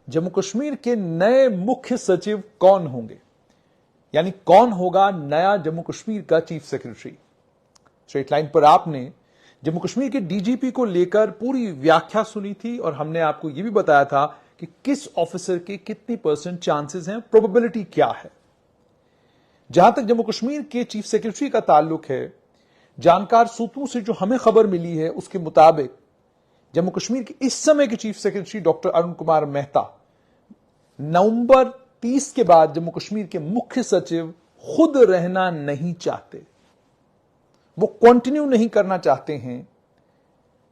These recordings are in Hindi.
जम्मू कश्मीर के नए मुख्य सचिव कौन होंगे, यानी कौन होगा नया जम्मू कश्मीर का चीफ सेक्रेटरी। स्ट्रेट लाइन पर आपने जम्मू कश्मीर के डीजीपी को लेकर पूरी व्याख्या सुनी थी और हमने आपको यह भी बताया था कि किस ऑफिसर के कितनी % चांसेस हैं, प्रोबेबिलिटी क्या है। जहां तक जम्मू कश्मीर के चीफ सेक्रेटरी का ताल्लुक है, जानकार सूत्रों से जो हमें खबर मिली है उसके मुताबिक जम्मू कश्मीर के इस समय के chief secretary doctor Arun Kumar Mehta नवंबर 30 के बाद जम्मू कश्मीर के मुख्य सचिव खुद रहना नहीं चाहते, वो कंटिन्यू नहीं करना चाहते हैं।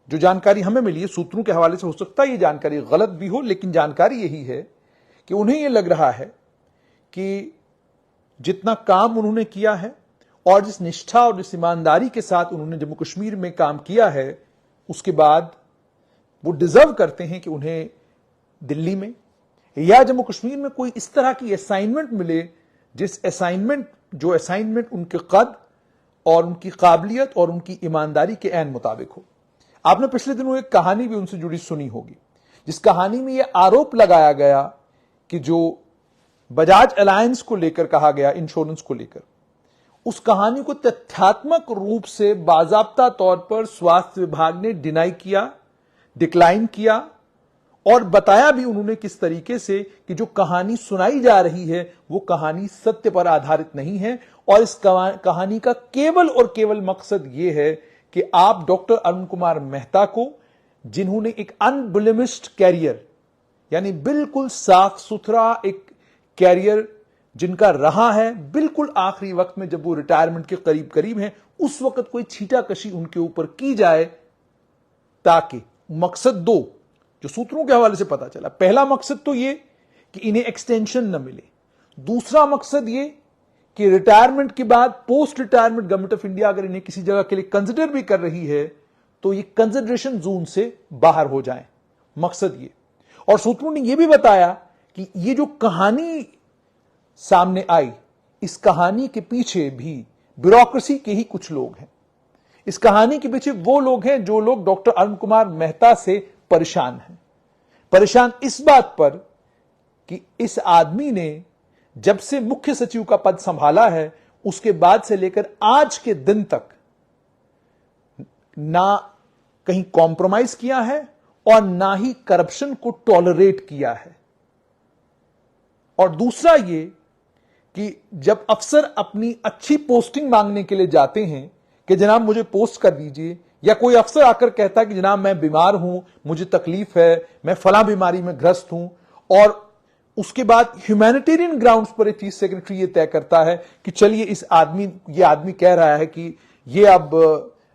जो जानकारी हमें मिली है सूत्रों के हवाले से, हो सकता है ये जानकारी गलत भी हो, लेकिन जानकारी यही है कि उन्हें यह लग रहा है कि जितना काम उन्होंने किया है और जिस निष्ठा और जिस ईमानदारी के साथ उन्होंने जम्मू कश्मीर में काम किया है, उसके बाद वो डिजर्व करते हैं कि उन्हें दिल्ली में या जम्मू कश्मीर में कोई इस तरह की असाइनमेंट मिले जो असाइनमेंट उनके कद और उनकी काबिलियत और उनकी ईमानदारी के ऐन मुताबिक हो। आपने पिछले दिनों एक कहानी भी उनसे जुड़ी सुनी होगी, जिस कहानी में यह आरोप लगाया गया कि जो बजाज अलायंस को लेकर कहा गया, इंश्योरेंस को लेकर, उस कहानी को तथ्यात्मक रूप से बाजाब्ता तौर पर स्वास्थ्य विभाग ने डिनाई किया, डिक्लाइन किया और बताया भी उन्होंने किस तरीके से कि जो कहानी सुनाई जा रही है वो कहानी सत्य पर आधारित नहीं है और इस कहानी का केवल और केवल मकसद ये है कि आप डॉक्टर अरुण कुमार मेहता को, जिन्होंने एक अनब्लेमिश्ड कैरियर यानी बिल्कुल साफ सुथरा एक कैरियर जिनका रहा है, बिल्कुल आखिरी वक्त में जब वो रिटायरमेंट के करीब करीब हैं, उस वक्त कोई छींटाकशी उनके ऊपर की जाए, ताकि मकसद दो जो सूत्रों के हवाले से पता चला। पहला मकसद तो ये कि इन्हें एक्सटेंशन न मिले, दूसरा मकसद ये कि रिटायरमेंट के बाद post retirement government of India अगर इन्हें किसी जगह के लिए कंसिडर भी कर रही है तो ये कंसिडरेशन जोन से बाहर हो जाएं, मकसद ये। और सूत्रों ने यह भी बताया कि ये जो कहानी सामने आई, इस कहानी के पीछे भी ब्यूरोक्रेसी के ही कुछ लोग हैं। इस कहानी के पीछे वो लोग हैं जो लोग डॉक्टर अरुण कुमार मेहता से परेशान हैं, परेशान इस बात पर कि इस आदमी ने जब से मुख्य सचिव का पद संभाला है उसके बाद से लेकर आज के दिन तक ना कहीं कॉम्प्रोमाइज किया है और ना ही करप्शन को टॉलरेट किया है। और दूसरा ये कि जब अफसर अपनी अच्छी पोस्टिंग मांगने के लिए जाते हैं कि जनाब मुझे पोस्ट कर दीजिए, या कोई अफसर आकर कहता है कि जनाब मैं बीमार हूं, मुझे तकलीफ है, मैं फला बीमारी में ग्रस्त हूं, और उसके बाद ह्यूमैनिटेरियन ग्राउंड्स पर चीफ सेक्रेटरी ये तय करता है कि चलिए ये आदमी कह रहा है कि ये अब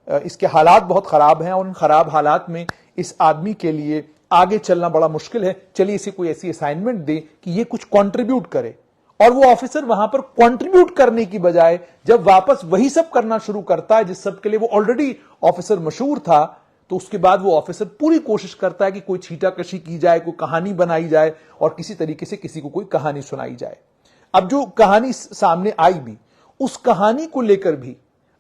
इसके हालात बहुत खराब हैं और उन खराब हालात में इस आदमी के लिए आगे चलना बड़ा मुश्किल है, चलिए इसे कोई ऐसी असाइनमेंट दे कि ये कुछ कंट्रीब्यूट करे। और वो ऑफिसर वहां पर कंट्रीब्यूट करने की बजाय जब वापस वही सब करना शुरू करता है जिस सब के लिए वो ऑलरेडी ऑफिसर मशहूर था, तो उसके बाद वो ऑफिसर पूरी कोशिश करता है कि कोई छींटाकशी की जाए, कोई कहानी बनाई जाए और किसी तरीके से किसी को कोई कहानी सुनाई जाए। अब जो कहानी सामने आई भी, उस कहानी को लेकर भी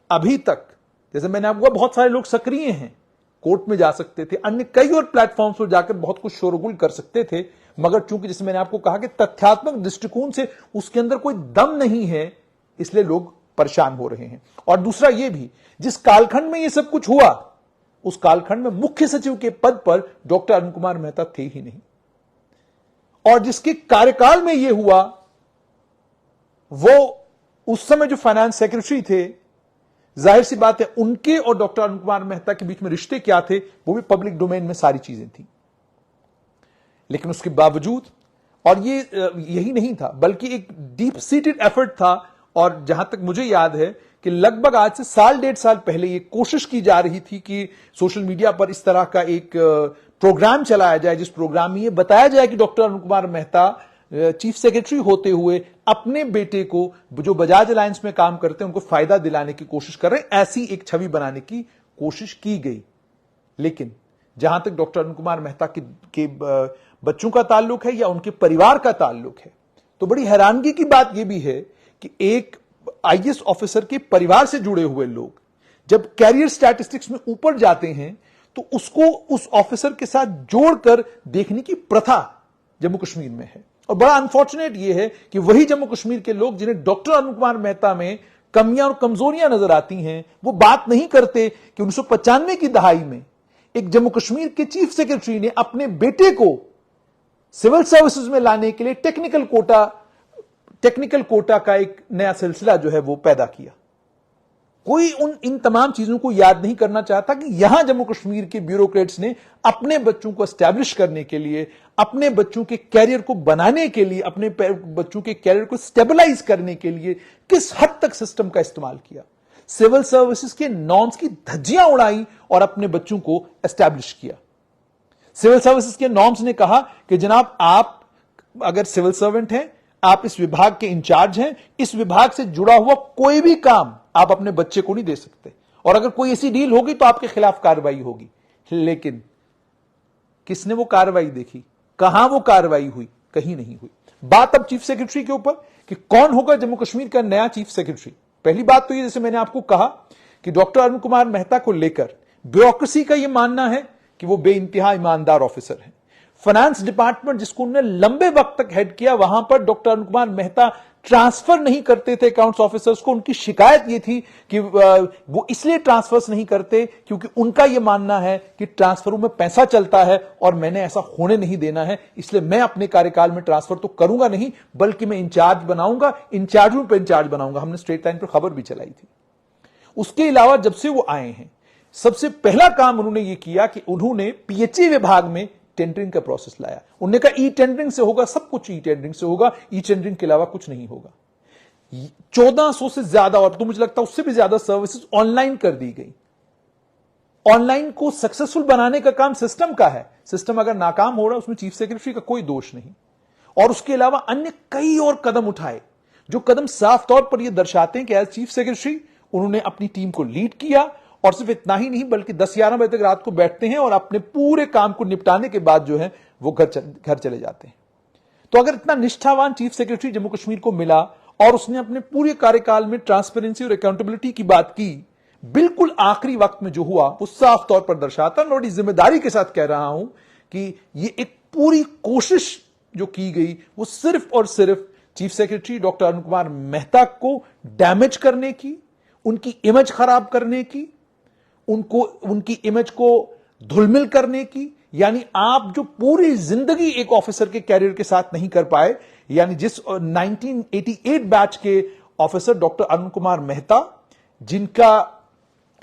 अभी तक, जैसे मैंने आपको, बहुत सारे लोग सक्रिय हैं, कोर्ट में जा सकते थे, अन्य कई और प्लेटफॉर्म्स पर जाकर बहुत कुछ शोरगुल कर सकते थे, मगर चूंकि जैसे मैंने आपको कहा कि तथ्यात्मक दृष्टिकोण से उसके अंदर कोई दम नहीं है, इसलिए लोग परेशान हो रहे हैं। और दूसरा यह भी, जिस कालखंड में यह सब कुछ हुआ उस कालखंड में मुख्य सचिव के पद पर डॉक्टर अरुण कुमार मेहता थे ही नहीं, और जिसके कार्यकाल में यह हुआ वो उस समय जो फाइनेंस सेक्रेटरी थे, जाहिर सी बात है उनके और डॉक्टर अरुण कुमार मेहता के बीच में रिश्ते क्या थे वो भी पब्लिक डोमेन में सारी चीजें थी। लेकिन उसके बावजूद, और ये यही नहीं था बल्कि एक डीप सीटेड एफर्ट था, और जहां तक मुझे याद है कि लगभग आज से साल 1.5 साल पहले ये कोशिश की जा रही थी कि सोशल मीडिया पर इस तरह का एक प्रोग्राम चलाया जाए जिस प्रोग्राम में ये बताया जाए कि doctor Arun Kumar Mehta chief secretary होते हुए अपने बेटे को, जो बजाज अलायंस में काम करते हैं, उनको फायदा दिलाने की कोशिश कर रहे हैं, ऐसी एक छवि बनाने की कोशिश की गई। लेकिन जहां तक डॉक्टर अरुण कुमार मेहता के बच्चों का ताल्लुक है या उनके परिवार का ताल्लुक है, तो बड़ी हैरानगी की बात यह भी है कि एक आईएएस ऑफिसर के परिवार से जुड़े हुए लोग जब कैरियर स्टैटिस्टिक्स में ऊपर जाते हैं तो उसको उस ऑफिसर के साथ जोड़कर देखने की प्रथा जम्मू कश्मीर में है। और बड़ा अनफॉर्चुनेट यह है कि वही जम्मू कश्मीर के लोग जिन्हें डॉक्टर अरुण कुमार मेहता में कमियां और कमजोरियां नजर आती हैं, वो बात नहीं करते कि 1995 की दहाई में एक जम्मू कश्मीर के चीफ सेक्रेटरी ने अपने बेटे को सिविल सर्विसेज में लाने के लिए टेक्निकल कोटा का एक नया सिलसिला जो है वो पैदा किया। कोई इन तमाम चीजों को याद नहीं करना चाहता कि यहां जम्मू कश्मीर के ब्यूरोक्रेट्स ने अपने बच्चों को एस्टैब्लिश करने के लिए, अपने बच्चों के कैरियर को बनाने के लिए, अपने बच्चों के कैरियर को स्टेबलाइज करने के लिए किस हद तक सिस्टम का इस्तेमाल किया। सिविल सर्विसेज के नॉर्म्स की धज्जियां उड़ाई और अपने बच्चों को एस्टैब्लिश किया। सिविल सर्विसेज के नॉर्म्स ने कहा कि जनाब, आप अगर सिविल सर्वेंट हैं, आप इस विभाग के इंचार्ज हैं, इस विभाग से जुड़ा हुआ कोई भी काम आप अपने बच्चे को नहीं दे सकते, और अगर कोई ऐसी डील होगी तो आपके खिलाफ कार्रवाई होगी। लेकिन किसने वो कार्रवाई देखी? कहां वो कार्रवाई हुई? कहीं नहीं हुई। बात अब चीफ सेक्रेटरी के ऊपर कि कौन होगा जम्मू कश्मीर का नया चीफ सेक्रेटरी। पहली बात तो ये, जैसे मैंने आपको कहा कि डॉक्टर अरुण कुमार मेहता को लेकर ब्यूरोक्रेसी का यह मानना है कि वो बेइंतहा ईमानदार ऑफिसर है। फाइनेंस डिपार्टमेंट जिसको उन्होंने लंबे वक्त तक हेड किया, वहां पर डॉक्टर अरुण कुमार मेहता ट्रांसफर नहीं करते थे अकाउंट्स ऑफिसर्स को। उनकी शिकायत यह थी कि वो इसलिए ट्रांसफर्स नहीं करते क्योंकि उनका यह मानना है कि ट्रांसफरों में पैसा चलता है और मैंने ऐसा होने नहीं देना है, इसलिए मैं अपने कार्यकाल में ट्रांसफर तो करूंगा नहीं, बल्कि मैं इंचार्ज बनाऊंगा, इंचार्जों पर इंचार्ज बनाऊंगा। हमने स्ट्रेट लाइन पर खबर भी चलाई थी। उसके अलावा जब से वो आए हैं, सबसे पहला काम उन्होंने ये किया कि उन्होंने पीएचई विभाग में टेंडरिंग का प्रोसेस लाया। उन्होंने कहा ई टेंडरिंग से होगा, सब कुछ ई टेंडरिंग से होगा, ई टेंडरिंग के अलावा कुछ नहीं होगा। 1400 से ज्यादा, और तो मुझे लगता है उससे भी ज्यादा सर्विसेज ऑनलाइन कर दी गई। ऑनलाइन को सक्सेसफुल बनाने का काम सिस्टम का है। सिस्टम अगर नाकाम हो रहा है उसमें चीफ सेक्रेटरी का कोई दोष नहीं। और उसके अलावा अन्य कई और कदम उठाए, जो कदम साफ तौर पर यह दर्शाते हैं कि एज चीफ सेक्रेटरी उन्होंने अपनी टीम को लीड किया। और सिर्फ इतना ही नहीं, बल्कि 10-11 बजे तक रात को बैठते हैं और अपने पूरे काम को निपटाने के बाद जो है वो घर चले जाते हैं। तो अगर इतना निष्ठावान चीफ सेक्रेटरी जम्मू कश्मीर को मिला और उसने अपने पूरे कार्यकाल में ट्रांसपेरेंसी और अकाउंटेबिलिटी की बात की, बिल्कुल आखिरी वक्त में जो हुआ वो साफ तौर पर दर्शाता, मैं बड़ी जिम्मेदारी के साथ कह रहा हूं कि ये एक पूरी कोशिश जो की गई वो सिर्फ और सिर्फ chief secretary doctor Arun Kumar Mehta को डैमेज करने की, उनकी इमेज खराब करने की, उनकी इमेज को धुलमिल करने की। यानी आप जो पूरी जिंदगी एक ऑफिसर के कैरियर के साथ नहीं कर पाए, यानी जिस 1988 बैच के ऑफिसर डॉक्टर अरुण कुमार मेहता, जिनका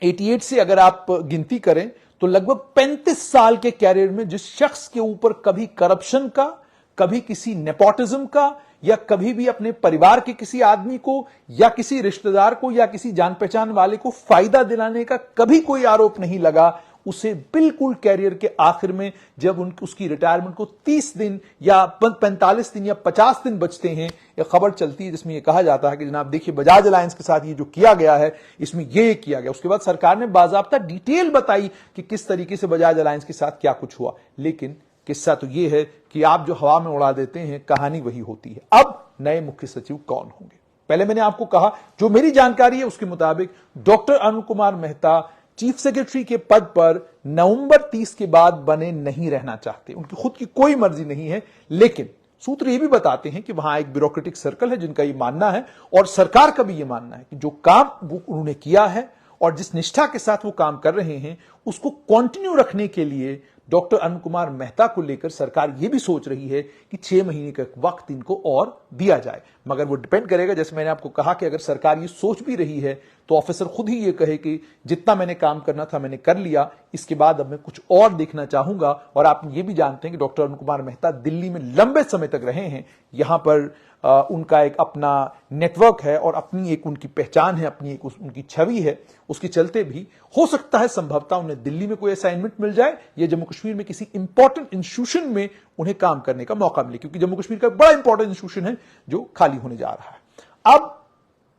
88 से अगर आप गिनती करें तो लगभग 35 साल के कैरियर में जिस शख्स के ऊपर कभी करप्शन का, कभी किसी नेपोटिज्म का, या कभी भी अपने परिवार के किसी आदमी को या किसी रिश्तेदार को या किसी जान पहचान वाले को फायदा दिलाने का कभी कोई आरोप नहीं लगा, उसे बिल्कुल कैरियर के आखिर में जब उसकी रिटायरमेंट को 30 दिन या 45 दिन या 50 दिन बचते हैं, एक खबर चलती है जिसमें यह कहा जाता है कि जनाब देखिए बजाज अलायंस के साथ ये जो किया गया है इसमें ये किया गया। उसके बाद सरकार ने बाकायदा डिटेल बताई कि किस तरीके से बजाज अलायंस के साथ क्या कुछ हुआ। लेकिन किस्सा तो यह है कि आप जो हवा में उड़ा देते हैं, कहानी वही होती है। अब नए मुख्य सचिव कौन होंगे? पहले मैंने आपको कहा, जो मेरी जानकारी है उसके मुताबिक doctor Arun Kumar Mehta chief secretary के पद पर नवंबर 30 के बाद बने नहीं रहना चाहते। उनकी खुद की कोई मर्जी नहीं है, लेकिन सूत्र यह भी बताते हैं कि वहां एक ब्यूरोक्रेटिक सर्कल है जिनका यह मानना है और सरकार का भी यह मानना है कि जो काम वो उन्होंने किया है और जिस निष्ठा के साथ वो काम कर रहे हैं उसको कंटिन्यू रखने के लिए डॉक्टर अरुण कुमार मेहता को लेकर सरकार यह भी सोच रही है कि 6 महीने का वक्त इनको और दिया जाए। मगर वो डिपेंड करेगा, जैसे मैंने आपको कहा कि अगर सरकार ये सोच भी रही है तो ऑफिसर खुद ही ये कहे कि जितना मैंने काम करना था मैंने कर लिया, इसके बाद अब मैं कुछ और देखना चाहूंगा। और आप ये भी जानते हैं कि डॉक्टर अरुण कुमार मेहता दिल्ली में लंबे समय तक रहे हैं, यहां पर उनका एक अपना नेटवर्क है और अपनी एक उनकी पहचान है, अपनी एक उनकी छवि है। उसके चलते भी हो सकता है संभवतः उन्हें दिल्ली में कोई असाइनमेंट मिल जाए या जम्मू कश्मीर में किसी इंपॉर्टेंट इंस्टीट्यूशन में उन्हें काम करने का मौका मिले, क्योंकि जम्मू कश्मीर का बड़ा इंपॉर्टेंट इंस्टीट्यूशन है जो खाली होने जा रहा है। अब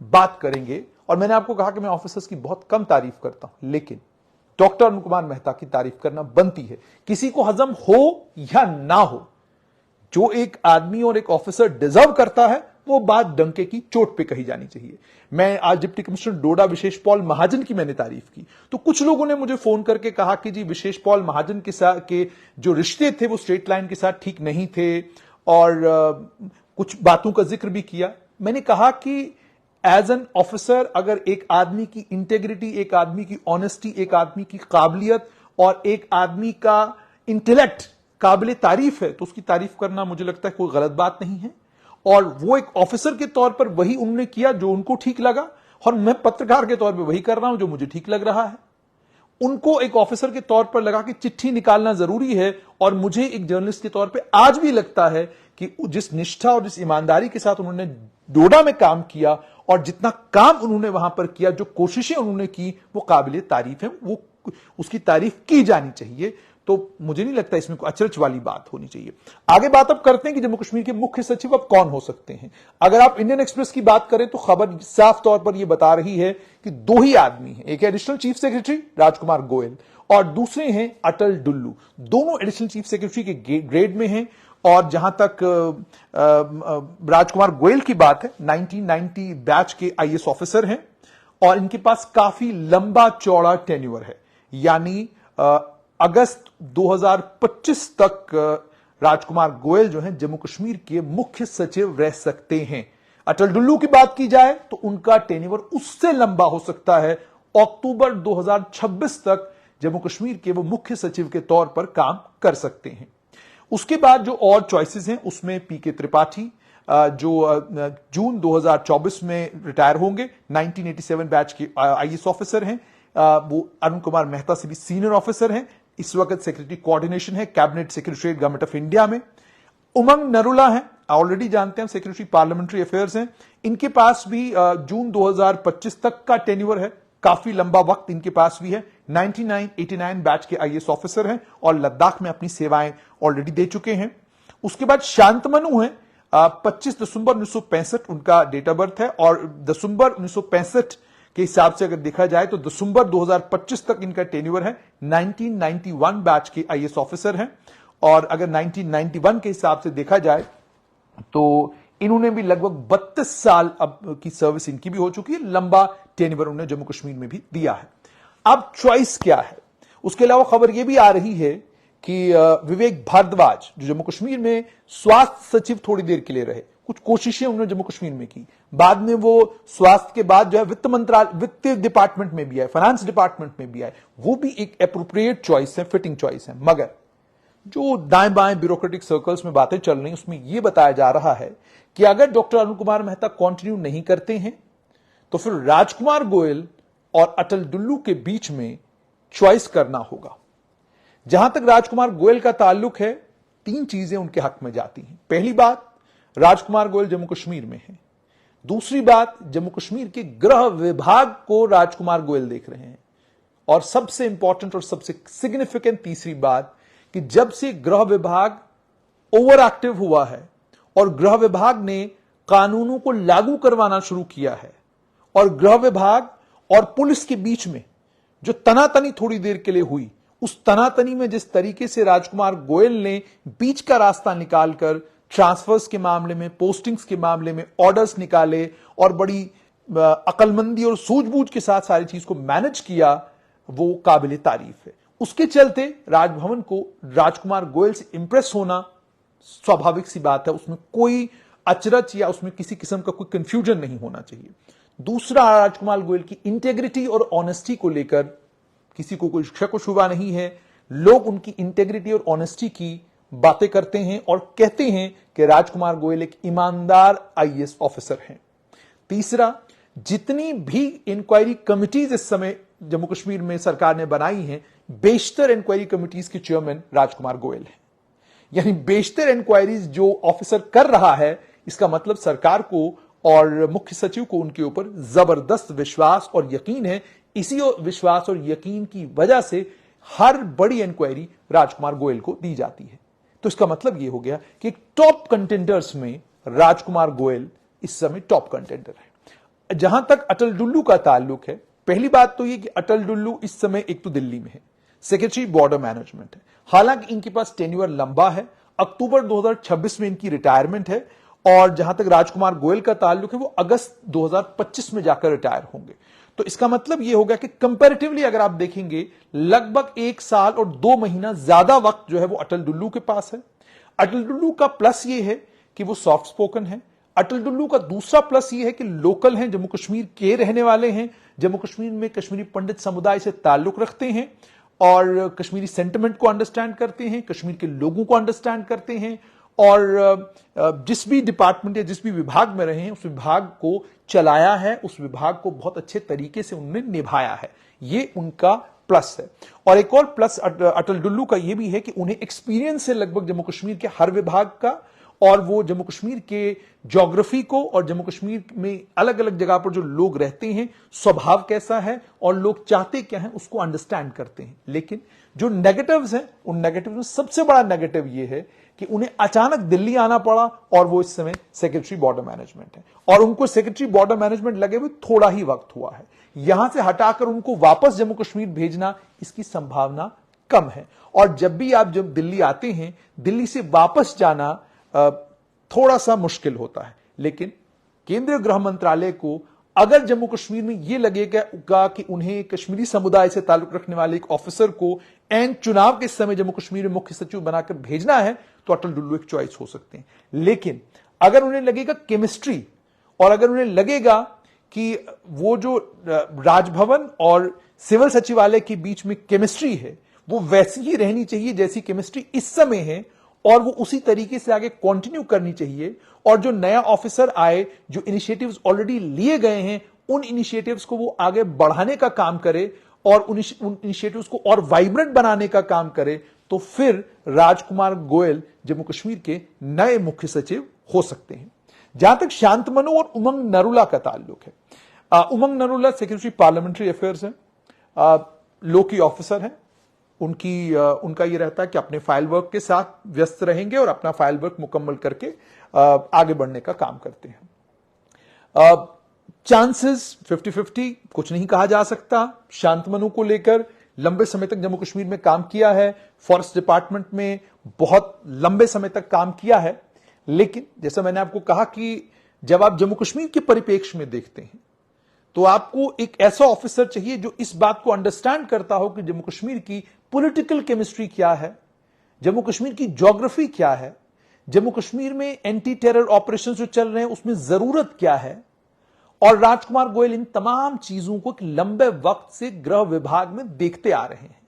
बात करेंगे, और मैंने आपको कहा कि मैं ऑफिसर्स की बहुत कम तारीफ करता हूं, लेकिन डॉक्टर अरुण कुमार मेहता की तारीफ करना बनती है, किसी को हजम हो या ना हो। जो एक आदमी और एक ऑफिसर डिजर्व करता है वो बात डंके की चोट पे कही जानी चाहिए। मैं आज डिप्टी कमिश्नर डोडा विशेष पॉल महाजन की मैंने तारीफ की तो कुछ लोगों ने मुझे फोन करके कहा कि जी विशेष पॉल महाजन के साथ के जो रिश्ते थे वो स्ट्रेट लाइन के साथ ठीक नहीं थे, और कुछ बातों का जिक्र भी किया। मैंने कहा कि एज एन ऑफिसर अगर एक आदमी की इंटेग्रिटी, एक आदमी की ऑनेस्टी, एक आदमी की काबिलियत और एक आदमी का इंटेलेक्ट काबिल तारीफ है तो उसकी तारीफ करना मुझे लगता है कोई गलत बात नहीं है। और वो एक ऑफिसर के तौर पर वही उन्होंने किया जो उनको ठीक लगा, और मैं पत्रकार के तौर पर वही कर रहा हूं जो मुझे ठीक लग रहा है। उनको एक ऑफिसर के तौर पर लगा कि चिट्ठी निकालना जरूरी है, और मुझे एक जर्नलिस्ट के तौर पे आज भी लगता है कि जिस निष्ठा और जिस ईमानदारी के साथ उन्होंने डोडा में काम किया और जितना काम उन्होंने वहां पर किया, जो कोशिशें उन्होंने की, वो काबिल तारीफ है, वो उसकी तारीफ की जानी चाहिए। तो मुझे नहीं लगता इसमें कोई अचरज वाली बात होनी चाहिए। आगे बात अब करते हैं कि जम्मू कश्मीर के मुख्य सचिव अब कौन हो सकते हैं। अगर आप इंडियन एक्सप्रेस की बात करें तो खबर साफ तौर पर यह बता रही है कि दो ही आदमी हैं, एक एडिशनल चीफ सेक्रेटरी राजकुमार गोयल और दूसरे हैं अटल डुल्लू। दोनों एडिशनल चीफ सेक्रेटरी के ग्रेड में हैं, और जहां तक राजकुमार गोयल की बात है, 1990 बैच के आईएएस ऑफिसर हैं और इनके पास काफी लंबा चौड़ा टेन्योर है, यानी अगस्त 2025 तक राजकुमार गोयल जो हैं जम्मू कश्मीर के मुख्य सचिव रह सकते हैं। अटल डुल्लू की बात की जाए तो उनका टेन्योर उससे लंबा हो सकता है, अक्टूबर 2026 तक जम्मू कश्मीर के वो मुख्य सचिव के तौर पर काम कर सकते हैं। उसके बाद जो और चॉइसेस हैं उसमें पीके त्रिपाठी जो जून 2024 में रिटायर होंगे, 1987 बैच के आईएएस ऑफिसर हैं। वो अरुण कुमार मेहता से भी सीनियर ऑफिसर हैं, इस वक्त सेक्रेटरी कोऑर्डिनेशन है cabinet secretariat government of India में। उमंग नरुला हैं, ऑलरेडी जानते हैं, सेक्रेटरी पार्लियामेंट्री अफेयर्स हैं। इनके पास भी जून 2025 तक का टेन्योर है, काफी लंबा वक्त इनके पास भी है। 1989 बैच के आईएएस ऑफिसर हैं और लद्दाख में अपनी सेवाएं ऑलरेडी दे चुके हैं। उसके बाद शांतमनु हैं, 25 दिसंबर 1965 उनका डेट ऑफ बर्थ है, और दिसंबर 1965 के हिसाब से अगर देखा जाए तो दिसंबर 2025 तक इनका टेन्योर है। 1991 बैच के आईएएस ऑफिसर हैं, और अगर 1991 के हिसाब से देखा जाए तो इन्होंने भी लगभग 32 साल अब की सर्विस इनकी भी हो चुकी है। लंबा टेन्योर उन्होंने जम्मू कश्मीर में भी दिया है। अब चॉइस क्या है? उसके अलावा खबर यह भी आ रही है कि विवेक भारद्वाज जो जम्मू कश्मीर में स्वास्थ्य सचिव थोड़ी देर के लिए रहे, कुछ कोशिशें उन्होंने जम्मू कश्मीर में की, बाद में वो स्वास्थ्य के बाद जो है वित्त मंत्रालय, वित्त डिपार्टमेंट में भी आए, फाइनेंस डिपार्टमेंट में भी आए, वो भी एक एप्रोप्रिएट चॉइस है, फिटिंग चॉइस है। मगर जो दाएं बाएं ब्यूरोक्रेटिक सर्कल्स में बातें चल रही उसमें यह बताया जा रहा है कि अगर डॉक्टर अरुण कुमार मेहता कंटिन्यू नहीं करते हैं तो फिर राजकुमार गोयल और अटल डुल्लू के बीच में चॉइस करना होगा। जहां तक राजकुमार गोयल का ताल्लुक है, तीन चीजें उनके हक में जाती हैं। पहली बात, राजकुमार गोयल जम्मू कश्मीर में है। दूसरी बात, जम्मू कश्मीर के गृह विभाग को राजकुमार गोयल देख रहे हैं। और सबसे इंपॉर्टेंट और सबसे सिग्निफिकेंट तीसरी बात कि जब से गृह विभाग ओवर एक्टिव हुआ है और गृह विभाग ने कानूनों को लागू करवाना शुरू किया है, और गृह विभाग और पुलिस के बीच में जो तनातनी थोड़ी देर के लिए हुई, उस तनातनी में जिस तरीके से राजकुमार गोयल ने बीच का रास्ता निकालकर ट्रांसफर्स के मामले में, पोस्टिंग्स के मामले में ऑर्डर्स निकाले और बड़ी अकलमंदी और सूझबूझ के साथ सारी चीज को मैनेज किया, वो काबिल तारीफ है। उसके चलते राजभवन को राजकुमार गोयल से इंप्रेस होना स्वाभाविक सी बात है, उसमें कोई अचरज या उसमें किसी किस्म का कोई कंफ्यूजन नहीं होना चाहिए। दूसरा, राजकुमार गोयल की इंटेग्रिटी और ऑनेस्टी को लेकर किसी को कोई शक व शुबा नहीं है। लोग उनकी इंटेग्रिटी और ऑनेस्टी की बातें करते हैं और कहते हैं कि राजकुमार गोयल एक ईमानदार आईएएस ऑफिसर हैं। तीसरा, जितनी भी इंक्वायरी कमिटीज इस समय जम्मू कश्मीर में सरकार ने बनाई हैं, बेशतर इंक्वायरी कमिटीज के चेयरमैन राजकुमार गोयल हैं। यानी बेशतर इंक्वायरीज जो ऑफिसर कर रहा है, इसका मतलब सरकार को और मुख्य सचिव को उनके ऊपर जबरदस्त विश्वास और यकीन है। इसी विश्वास और यकीन की वजह से हर बड़ी इंक्वायरी राजकुमार गोयल को दी जाती है। तो इसका मतलब यह हो गया कि टॉप कंटेंडर्स में राजकुमार गोयल इस समय टॉप कंटेंडर है। जहां तक अटल डुल्लू का ताल्लुक है, पहली बात तो यह कि अटल डुल्लू इस समय एक तो दिल्ली में है, सेक्रेटरी बॉर्डर मैनेजमेंट है। हालांकि इनके पास टेन्योर लंबा है, अक्टूबर 2026 में इनकी रिटायरमेंट है, और जहां तक राजकुमार गोयल का ताल्लुक है वो अगस्त 2025 में जाकर रिटायर होंगे। तो इसका मतलब यह होगा कि कंपैरेटिवली अगर आप देखेंगे, लगभग 1 साल और 2 महीना ज्यादा वक्त जो है वो अटल डुल्लू के पास है। अटल डुल्लू का प्लस ये है कि वो सॉफ्ट स्पोकन है। अटल डुल्लू का दूसरा प्लस ये है कि लोकल हैं, जम्मू कश्मीर के रहने वाले हैं, जम्मू कश्मीर में कश्मीरी पंडित समुदाय से ताल्लुक रखते हैं और कश्मीरी सेंटिमेंट को अंडरस्टैंड करते हैं, कश्मीर के लोगों को अंडरस्टैंड करते हैं और जिस भी डिपार्टमेंट या जिस भी विभाग में रहे हैं उस विभाग को चलाया है, उस विभाग को बहुत अच्छे तरीके से उन्होंने निभाया है। ये उनका प्लस है। और एक और प्लस अटल डुल्लू का यह भी है कि उन्हें एक्सपीरियंस है लगभग जम्मू कश्मीर के हर विभाग का, और वो जम्मू कश्मीर के ज्योग्राफी को और जम्मू कश्मीर में अलग अलग जगह पर जो लोग रहते हैं स्वभाव कैसा है और लोग चाहते क्या हैं उसको अंडरस्टैंड करते हैं। लेकिन जो नेगेटिव्स हैं उन नेगेटिव में सबसे बड़ा नेगेटिव ये है कि उन्हें अचानक दिल्ली आना पड़ा और वो इस समय सेक्रेटरी बॉर्डर मैनेजमेंट है और उनको सेक्रेटरी बॉर्डर मैनेजमेंट लगे हुए थोड़ा ही वक्त हुआ है। यहां से हटाकर उनको वापस जम्मू कश्मीर भेजना इसकी संभावना कम है। और जब भी आप जब दिल्ली आते हैं, दिल्ली से वापस जाना थोड़ा सा मुश्किल होता है। लेकिन केंद्रीय गृह मंत्रालय को अगर जम्मू कश्मीर में यह लगेगा कि उन्हें कश्मीरी समुदाय से ताल्लुक रखने वाले एक ऑफिसर को एन चुनाव के समय जम्मू कश्मीर में मुख्य सचिव बनाकर भेजना है तो अटल डुल्लू एक चॉइस हो सकते हैं। लेकिन अगर उन्हें लगेगा केमिस्ट्री और अगर उन्हें लगेगा कि वो जो राजभवन और सिविल सचिवालय के बीच में केमिस्ट्री है वो वैसी ही रहनी चाहिए जैसी केमिस्ट्री इस समय है और वो उसी तरीके से आगे कंटिन्यू करनी चाहिए, और जो नया ऑफिसर आए जो इनिशिएटिव्स ऑलरेडी लिए गए हैं उन इनिशिएटिव्स को वो आगे बढ़ाने का काम करे और उन इनिशिएटिव्स को और वाइब्रेंट बनाने का काम करे, तो फिर राजकुमार गोयल जम्मू कश्मीर के नए मुख्य सचिव हो सकते हैं। जहां तक शांतमनु और उमंग नरूला का ताल्लुक है, Umang Narula secretary parliamentary affairs है, लो की ऑफिसर है। उनका यह रहता है कि अपने फाइल वर्क के साथ व्यस्त रहेंगे और अपना फाइल वर्क मुकम्मल करके आगे बढ़ने का काम करते हैं। चांसेस 50-50, कुछ नहीं कहा जा सकता। शांतमनु को लेकर लंबे समय तक जम्मू कश्मीर में काम किया है, फॉरेस्ट डिपार्टमेंट में बहुत लंबे समय तक काम किया है। लेकिन जैसा मैंने आपको कहा कि जब आप जम्मू कश्मीर के परिप्रेक्ष्य में देखते हैं तो आपको एक ऐसा ऑफिसर चाहिए जो इस बात को अंडरस्टैंड करता हो कि जम्मू कश्मीर की पॉलिटिकल केमिस्ट्री क्या है, जम्मू कश्मीर की ज्योग्राफी क्या है, जम्मू कश्मीर में एंटी टेरर ऑपरेशन जो चल रहे हैं उसमें जरूरत क्या है। और राजकुमार गोयल इन तमाम चीजों को एक लंबे वक्त से गृह विभाग में देखते आ रहे हैं।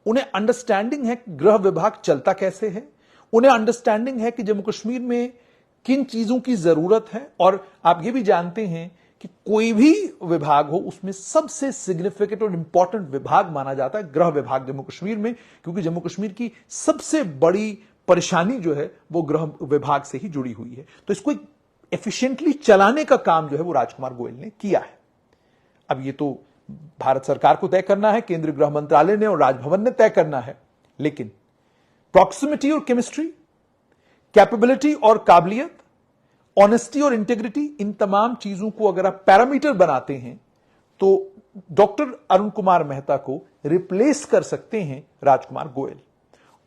उन्हें अंडरस्टैंडिंग है कि गृह विभाग चलता कैसे है, उन्हें अंडरस्टैंडिंग है कि जम्मू कश्मीर में किन चीजों की जरूरत है। और आप ये भी जानते हैं कि कोई भी विभाग हो उसमें सबसे सिग्निफिकेंट और इंपॉर्टेंट विभाग माना जाता है गृह विभाग जम्मू कश्मीर में, क्योंकि जम्मू कश्मीर की सबसे बड़ी परेशानी जो है वो गृह विभाग से ही जुड़ी हुई है। तो इसको एफिशिएंटली चलाने का काम जो है वो राजकुमार गोयल ने किया है। अब ये तो भारत सरकार को तय करना है, केंद्रीय गृह मंत्रालय ने और राजभवन ने तय करना है। लेकिन प्रॉक्सिमिटी और केमिस्ट्री, कैपेबिलिटी और काबिलियत, ऑनेस्टी और इंटेग्रिटी, इन तमाम चीजों को अगर आप पैरामीटर बनाते हैं तो डॉक्टर अरुण कुमार मेहता को रिप्लेस कर सकते हैं राजकुमार गोयल।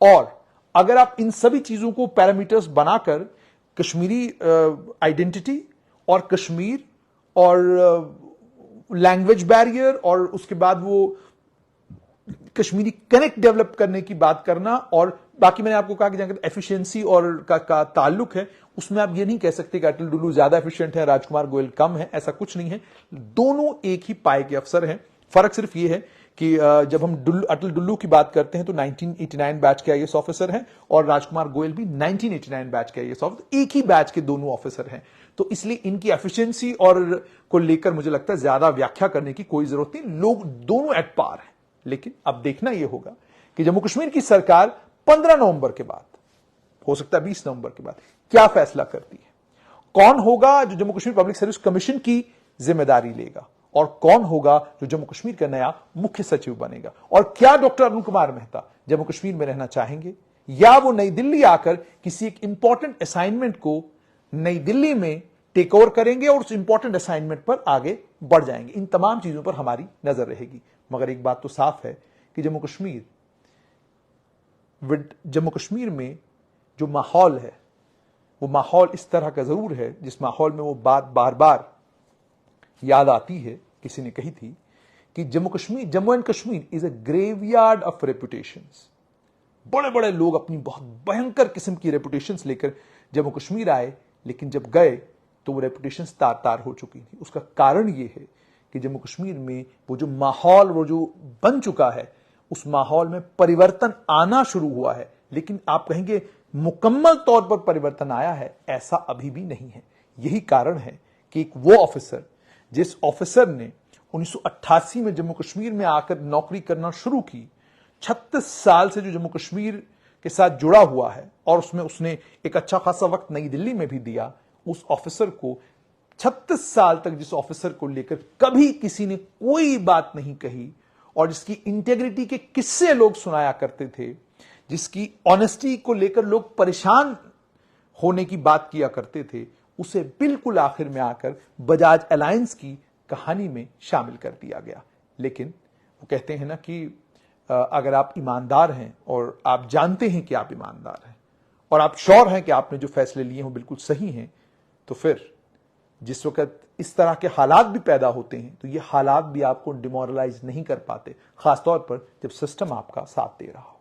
और अगर आप इन सभी चीजों को पैरामीटर्स बनाकर कश्मीरी आइडेंटिटी और कश्मीर और लैंग्वेज बैरियर और उसके बाद वो कश्मीरी कनेक्ट डेवलप करने की बात करना, और बाकी मैंने आपको कहा कि जहां एफिशिएंसी और का ताल्लुक है उसमें आप ये नहीं कह सकते कि अटल डुल्लू ज्यादा एफिशिएंट है, राजकुमार गोयल कम है, ऐसा कुछ नहीं है। दोनों एक ही पाए के अफसर हैं। फर्क सिर्फ ये है कि जब हम अटल डुल्लू की बात करते हैं तो 1989 बैच के आईएएस ऑफिसर हैं और राजकुमार गोयल भी 1989 बैच के आईएएस ऑफिसर, एक ही बैच के दोनों ऑफिसर हैं। तो इसलिए इनकी एफिशिएंसी और को लेकर मुझे लगता है ज्यादा व्याख्या करने की कोई जरूरत नहीं, लोग दोनों एट पार हैं। लेकिन अब देखना यह होगा कि जम्मू कश्मीर की सरकार 15 नवंबर के बाद, हो सकता है 20 नवंबर के बाद, क्या फैसला करती है। कौन होगा जो Jammu Kashmir public service commission की जिम्मेदारी लेगा और कौन होगा जो जम्मू कश्मीर का नया मुख्य सचिव बनेगा, और क्या डॉक्टर अरुण कुमार मेहता जम्मू कश्मीर में रहना चाहेंगे या वो नई दिल्ली आकर किसी एक इंपॉर्टेंट असाइनमेंट को नई दिल्ली में टेक ओवर करेंगे और उस इंपॉर्टेंट असाइनमेंट पर आगे बढ़ जाएंगे। इन तमाम चीजों पर हमारी नजर रहेगी। मगर एक बात तो साफ है कि जम्मू कश्मीर में जो माहौल है वो माहौल इस तरह का जरूर है जिस माहौल में वो बात बार बार याद आती है। किसी ने कही थी कि Jammu and Kashmir is a graveyard of reputations. बड़े बड़े लोग अपनी बहुत भयंकर किस्म की रेपुटेशंस लेकर जम्मू कश्मीर आए, लेकिन जब गए तो वो रेपुटेशंस तार तार हो चुकी थी। उसका कारण ये है कि जम्मू कश्मीर में वो जो माहौल वो जो बन चुका है, उस माहौल में परिवर्तन आना शुरू हुआ है, लेकिन आप कहेंगे मुकम्मल तौर पर परिवर्तन आया है, ऐसा अभी भी नहीं है। यही कारण है कि एक वो ऑफिसर, जिस ऑफिसर ने 1988 में जम्मू कश्मीर में आकर नौकरी करना शुरू की, 36 साल से जो जम्मू कश्मीर के साथ जुड़ा हुआ है और उसमें उसने एक अच्छा खासा वक्त नई दिल्ली में भी दिया, उस ऑफिसर को 36 साल तक जिस ऑफिसर को लेकर कभी किसी ने कोई बात नहीं कही और जिसकी इंटेग्रिटी के किस्से लोग सुनाया करते थे, जिसकी ऑनेस्टी को लेकर लोग परेशान होने की बात किया करते थे, उसे बिल्कुल आखिर में आकर बजाज अलायंस की कहानी में शामिल कर दिया गया। लेकिन वो कहते हैं ना कि अगर आप ईमानदार हैं और आप जानते हैं कि आप ईमानदार हैं और आप श्योर हैं कि आपने जो फैसले लिए हैं बिल्कुल सही हैं, तो फिर जिस वक्त इस तरह के हालात भी पैदा होते हैं तो ये हालात भी आपको डिमोरलाइज नहीं कर पाते, खासतौर पर जब सिस्टम आपका साथ दे रहा हो।